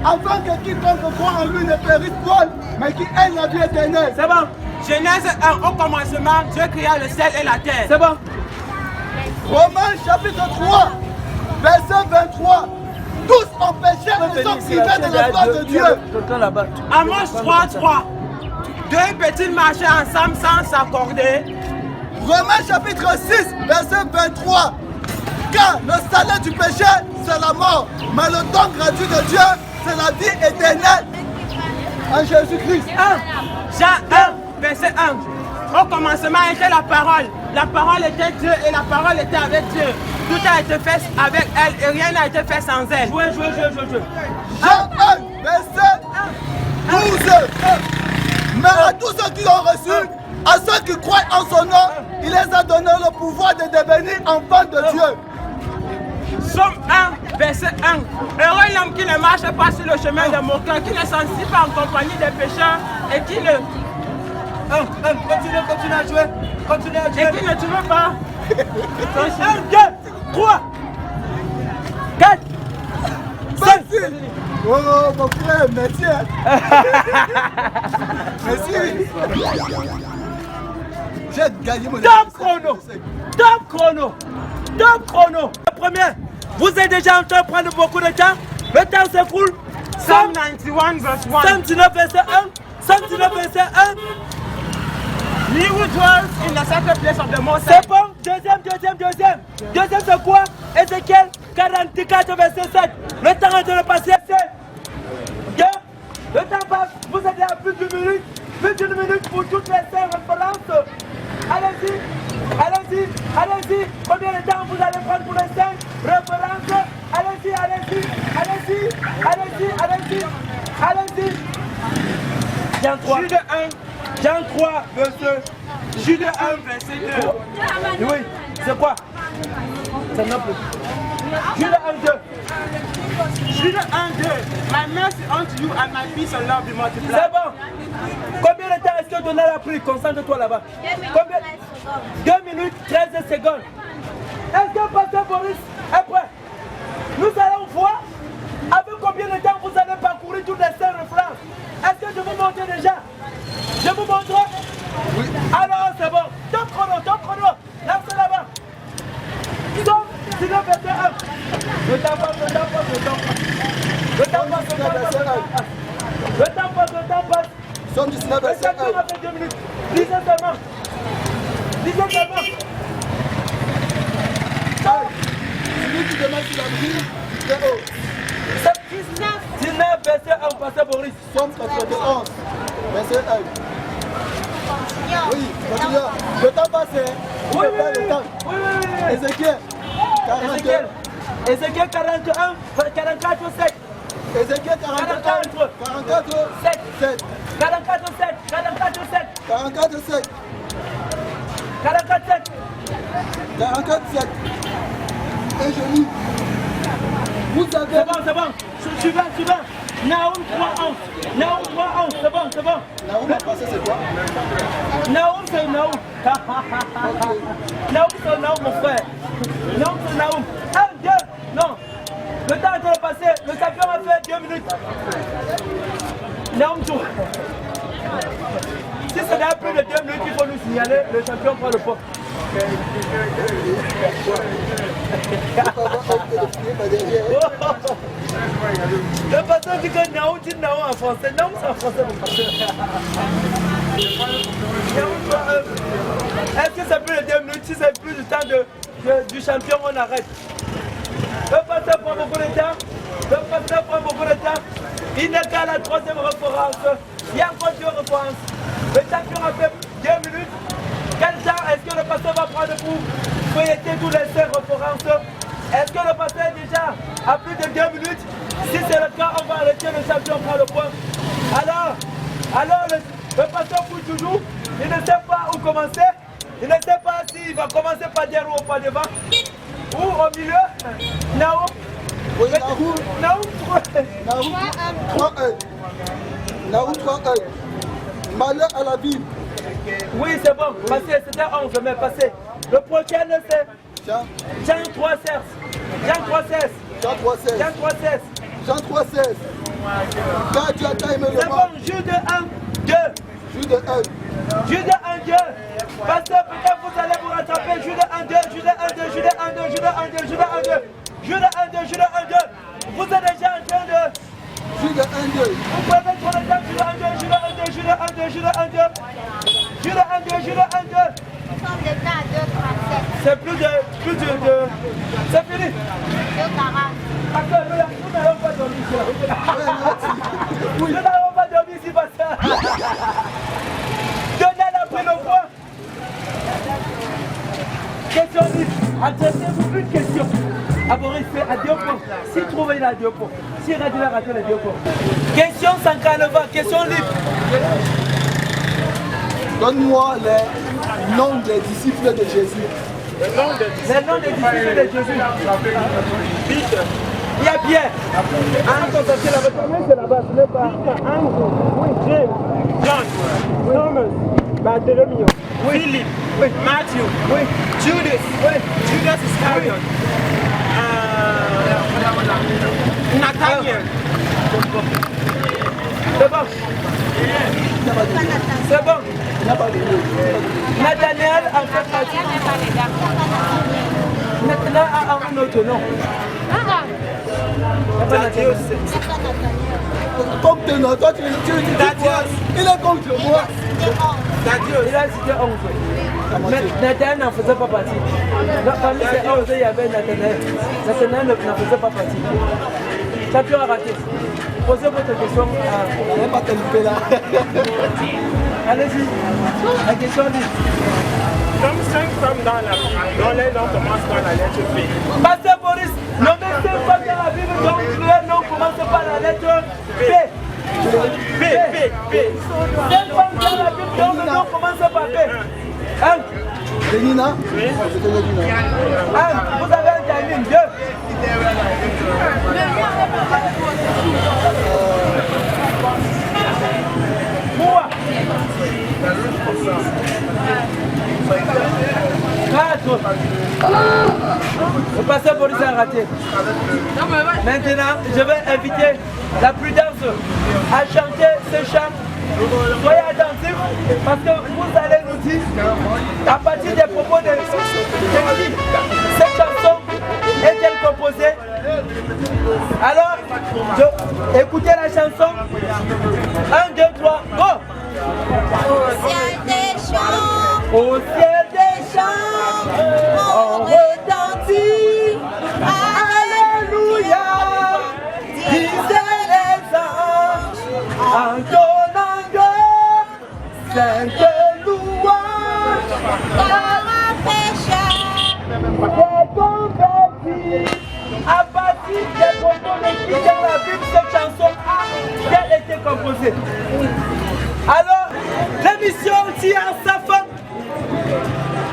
afin que quiconque croit en lui ne périsse point, mais qu'il ait la vie éternelle. C'est bon, Genèse 1, au commencement, Dieu créa le ciel et la terre. c'est bon. Romains chapitre 3, verset 23. Tous ont péché et sont privés de la gloire de Dieu. Amos 3, 2 peut-ils marcher ensemble sans s'accorder? Romains chapitre 6, verset 23. Car le salaire du péché, c'est la mort, mais le don gratuit de Dieu, c'est la vie éternelle en Jésus-Christ. Jean 1, verset 1. Au commencement était la parole. La parole était Dieu et la parole était avec Dieu. Tout a été fait avec elle et rien n'a été fait sans elle. Jouez. Jean 1, verset 12. Mais à tous ceux qui l'ont reçu, à ceux qui croient en son nom, il les a donné le pouvoir de devenir enfants de Dieu. Somme 1, verset 1. Heureux l'homme qui ne marche pas sur le chemin des moqueurs, qui ne s'ensigne pas en compagnie des pécheurs et qui ne... Continue à jouer. Et qui ne tue pas. 1, 2, 3, 4, 5. Oh mon frère, merci. Merci. J'ai gagné mon Top chrono. Le premier, vous êtes déjà en train de prendre beaucoup de temps. Le temps s'écoule. Psalm 91, verse 1. Psalm 19, verset 1. Psalm 19, verset 1. He who dwells in the sacred place of the Most High. C'est bon. Deuxième, c'est quoi? Ézéchiel 44, verset 7. Le temps est de le passer. Le temps passe, vous êtes à plus d'une minute pour toutes les 5 références. Allez-y. Combien de temps vous allez prendre pour les 5 références? Allez-y. Jean 3. Jean 3, verset. Jude 1, verset 2. Oui, c'est quoi? C'est non plus. Jude 1, 2. Jude 1, 2. My mercy unto you and my peace and love be multiplied. C'est bon. Combien de temps est-ce que Donald a pris? Concentre-toi là-bas. 2 minutes 13 secondes. Est-ce que Pasteur Boris est prêt? Nous allons voir avec combien de temps vous allez parcourir toutes les 5 références. Est-ce que je vous montre déjà? Je vous montre? Oui. Alors c'est bon. Top chrono. Lance là-bas. Stop. Sinon, verset 1. Le temps passe. Somme 19, verset 1. 2 minutes. Lisez seulement. Celui qui demande si la vie, c'est haut. 19, verset 1, Pasteur Boris. Somme 91, verset 1. Oui, continue. Le temps passe. Oui. Le temps. Ézéchiel 42. Ézéchiel 41, 44, 7. Ézéchiel 44, 7. 44, 7. 44, 7. Et je lis. Vous avez... C'est bon. Suivant. Nahum 3:11. C'est bon. Nahum en français, c'est quoi? Nahum, c'est Nahum. Nahum, c'est Nahum, mon frère. Nahum, c'est Nahum. 1, 2. Non. Le temps est de passer. Le champion a fait 2 minutes. Nahum, tout. Si c'est dans plus de 2 minutes, il faut nous signaler. Le champion prend le pot. Le pasteur dit que Nahum dit Nahum en français. Nahum, c'est en français, mon pasteur. Est-ce que c'est plus de 2 minutes? Si c'est plus du temps du champion, on arrête. Le pasteur prend beaucoup de temps. Il n'est qu'à la 3e référence. Il y a encore 2 références. Le champion a fait 2 minutes. Quel temps est-ce que le pasteur va prendre pour feuilleter tous les 5 références? Est-ce que le pasteur est déjà à plus de 2 minutes? Si c'est le cas, on va arrêter, le champion prend le point. Alors le pasteur fouille toujours. Il ne sait pas où commencer. Il ne sait pas s'il va commencer par derrière ou par devant. Ou au milieu. Nahum. Oui, Nahum 3:1. Malheur à la ville. Oui, c'est bon. Passez, c'était 11, mais passez. Le prochain, c'est Jean 3:16. Jean 3:16. Car tu as tant aimé le C'est bon, monde. Jude 1, 2. Jude 1. Jude 1, 2. Pasteur, peut-être vous allez vous rattraper. Jude 1, 2. Vous êtes déjà en train de... Jude 1, 2. Vous pouvez mettre le temps. Jude 1, 2. C'est plus de... C'est fini. Pasteur, nous n'allons pas dormir ici. Nous n'allons pas dormir ici, pasteur. Donald a pris le point. Question libre. Adressez-vous une question. Boris fait à 2 points. S'il trouve, il a 2 points. S'il a raté les 2 points. Question sans carnaval. Question libre. Donne-moi les noms des disciples de Jésus. Les noms des disciples de Jésus. Il y a Pierre. Le premier, c'est là-bas. Ce n'est pas. James, John, Thomas, Bartholomew, Philip, Matthew, Judas, Judas Iscariot, Nathaniel. C'est bon. Nathaniel a fait partie. Nathaniel a un autre nom. Contre toi, tu dis quoi? Il est contre moi. Il a cité 11. Mais Nathanaël n'en faisait pas partie. Parmi ces 11, il y avait Nathanaël. Nathanaël n'en faisait pas partie. Champion a raté. Posez votre question. On n'avait pas te là. Allez-y. La question dit. Comme 5 femmes dans les noms commencent par la lettre P. Pasteur Boris, nommez 5 femmes dans la Bible dont le nom commence par la lettre P. P. 5 femmes dans la Bible dont le nom commence par P. 1. Lénina. Oui. 1. Vous avez un timing. 2. Moi. 4. Le pasteur Boris a raté. Maintenant, je vais inviter la prudence à chanter ce chant. Soyez attentifs parce que vous allez nous dire à partir des propos de qui cette chanson est-elle composée. Alors, écoutez la chanson. 1, 2, 3, go! Au ciel des champs, Au ciel des champs, on retentit. Alléluia, disaient les anges, en donnant gloire, sainte louange, Comme un pécheur, est converti. À partir des propos de qui dans la Bible, cette chanson a été composée. Alors, l'émission tire à sa fin.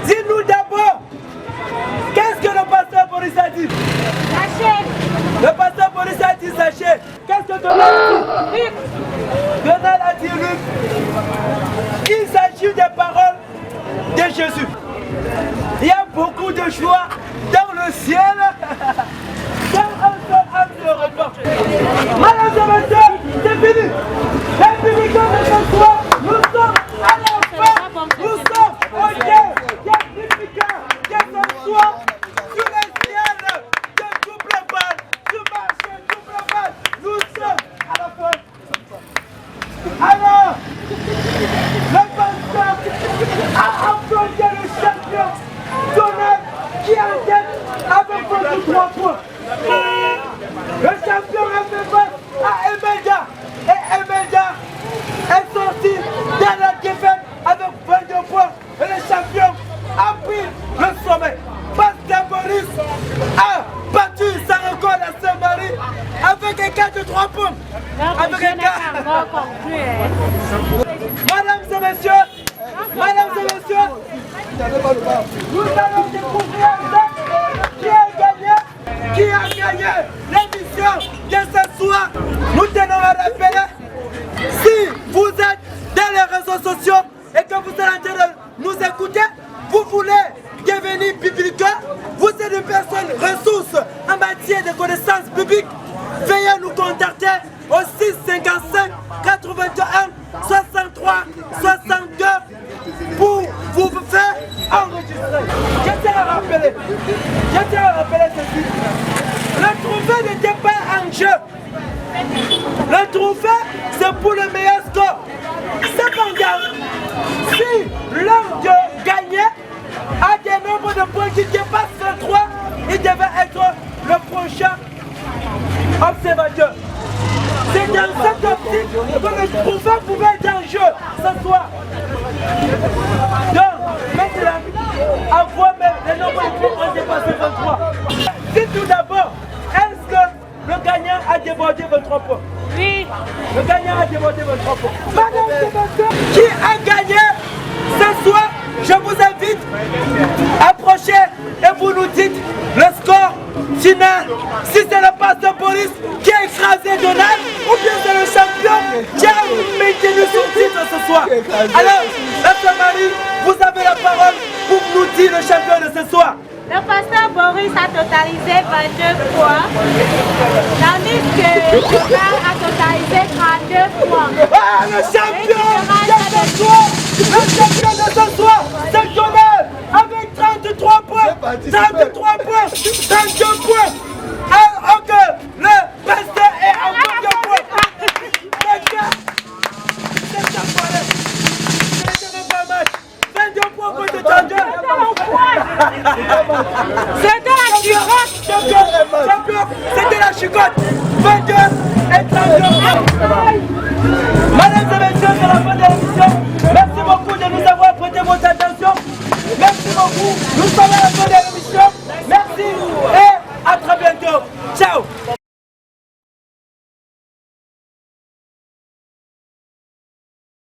Dis-nous d'abord, qu'est-ce que le pasteur Boris a dit? sachez, Le pasteur Boris a dit sachez. Qu'est-ce que Donald a dit? Donald a dit Luc. Il s'agit des paroles de Jésus. Il y a beaucoup de choix dans le ciel. Dans un seul acte de report. Madame et messieurs, c'est fini. Les publicains de ce soir, nous sommes à la fin. Nous sommes au ciel. Des publicains de ce soir sur le ciel de double balle, du marché double balle. Nous sommes à la fin. Alors, le pasteur a affronté le champion Donald qui est en tête avec 23 points. Le champion a fait face à Emelda et Emelda est sorti dans la défaite avec 22 points et le champion a pris le sommet. Pasteur Boris a battu sa record à Saint-Marie avec un cas de 3 points. Avec un cas. Mesdames et messieurs, nous allons découvrir qui a gagné l'émission de ce soir. Nous tenons à rappeler, si vous êtes dans les réseaux sociaux et que vous êtes en train de nous écouter, vous voulez devenir biblicain, vous êtes une personne ressource en matière de connaissances bibliques, veuillez nous contacter au 655 81 63 62 pour vous faire enregistrer. Je tiens à rappeler ceci. Le trophée n'était pas en jeu. Le trophée, c'est pour le meilleur score. Cependant, si l'un de gagner a des nombres de points qui dépassent 23, il devait être le prochain observateur. C'est dans cette optique que le trophée pouvait être en jeu ce soir. Donc, maintenant, avant même les nombres de points ont dépassé 23. Dites tout d'abord, est-ce que le gagnant a débordé 23 points? oui, Le gagnant a débordé 23 points. Madame et messieurs, qui a gagné ce soir? Je vous invite à approcher et vous nous dites le score final. Si c'est le pasteur Boris qui a écrasé Donald ou bien c'est le champion qui a maintenu son titre ce soir. Alors, la Marie, vous avez la parole pour nous dire le champion de ce soir. le pasteur Boris a totalisé 22 points, tandis que Donald a totalisé 32 points. Ah, le champion de ce soir, c'est Donald avec 33 points, 33 points, 32 points. Alors que le pasteur est en 22 points. Les gars, c'est ça, C'était la chicotte. Champion, c'était la chicotte. 22 et 32. Mesdames et messieurs, c'est la fin de l'émission. Merci beaucoup de nous avoir prêté votre attention. Merci beaucoup. Nous sommes à la fin de l'émission. Merci et à très bientôt. Ciao.